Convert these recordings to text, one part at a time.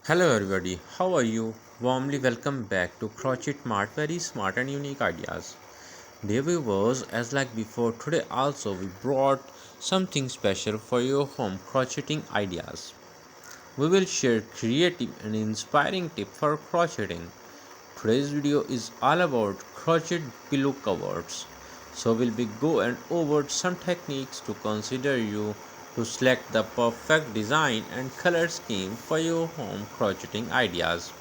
Hello everybody, how are you? Warmly welcome back to Crochet Mart, very smart and unique ideas. Dear viewers, as like before, today also we brought something special for your home crocheting ideas. We will share creative and inspiring tips for crocheting. Today's video is all about crochet pillow covers. So we'll be go and over some techniques to consider you to select the perfect design and color scheme for your home crocheting ideas.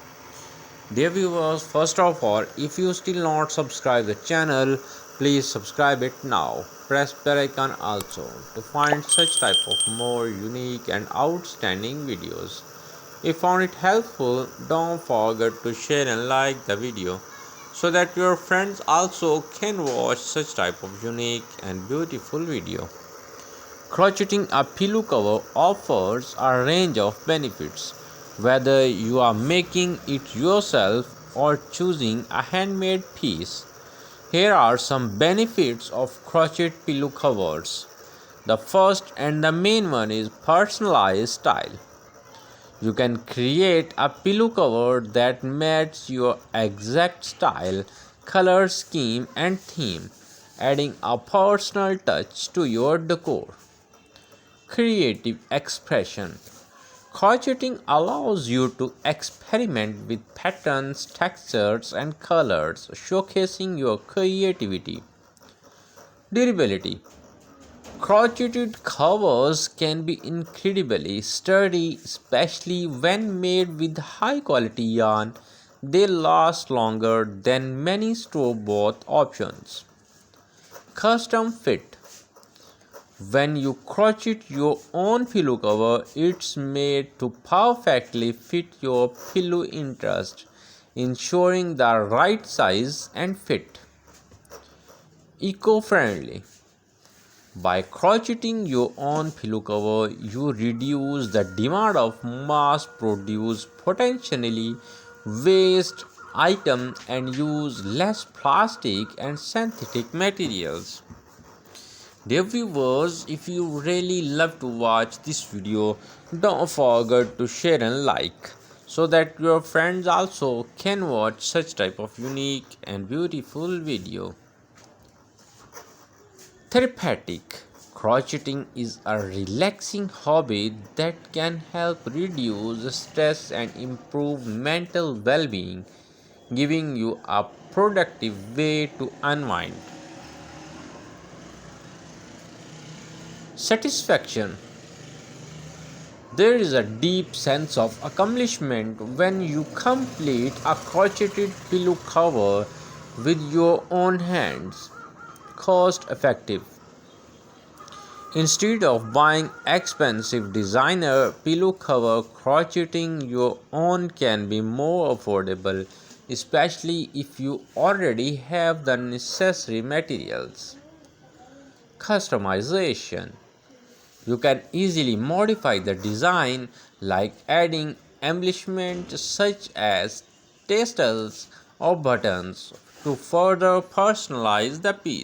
Dear viewers, first of all, if you still not subscribe the channel, please subscribe it now. Press bell icon also to find such type of more unique and outstanding videos. If found it helpful, don't forget to share and like the video so that your friends also can watch such type of unique and beautiful video. Crocheting a pillow cover offers a range of benefits, whether you are making it yourself or choosing a handmade piece. Here are some benefits of crochet pillow covers. The first and the main one is personalized style. You can create a pillow cover that matches your exact style, color scheme, and theme, adding a personal touch to your decor. Creative expression. Crocheting allows you to experiment with patterns, textures, and colors, showcasing your creativity. Durability. Crocheted covers can be incredibly sturdy, especially when made with high quality yarn. They last longer than many store bought options. Custom fit. When you crochet your own pillow cover, it's made to perfectly fit your pillow interest, ensuring the right size and fit. Eco friendly. By crocheting your own pillow cover, you reduce the demand of mass-produced, potentially waste items and use less plastic and synthetic materials. Dear viewers, if you really love to watch this video, don't forget to share and like so that your friends also can watch such type of unique and beautiful video. Therapeutic. Crocheting is a relaxing hobby that can help reduce stress and improve mental well-being, giving you a productive way to unwind. Satisfaction. There is a deep sense of accomplishment when you complete a crocheted pillow cover with your own hands. Cost effective. Instead of buying expensive designer pillow cover, crocheting your own can be more affordable, especially if you already have the necessary materials. Customization. You can easily modify the design, like adding embellishments such as tassels or buttons to further personalize the piece.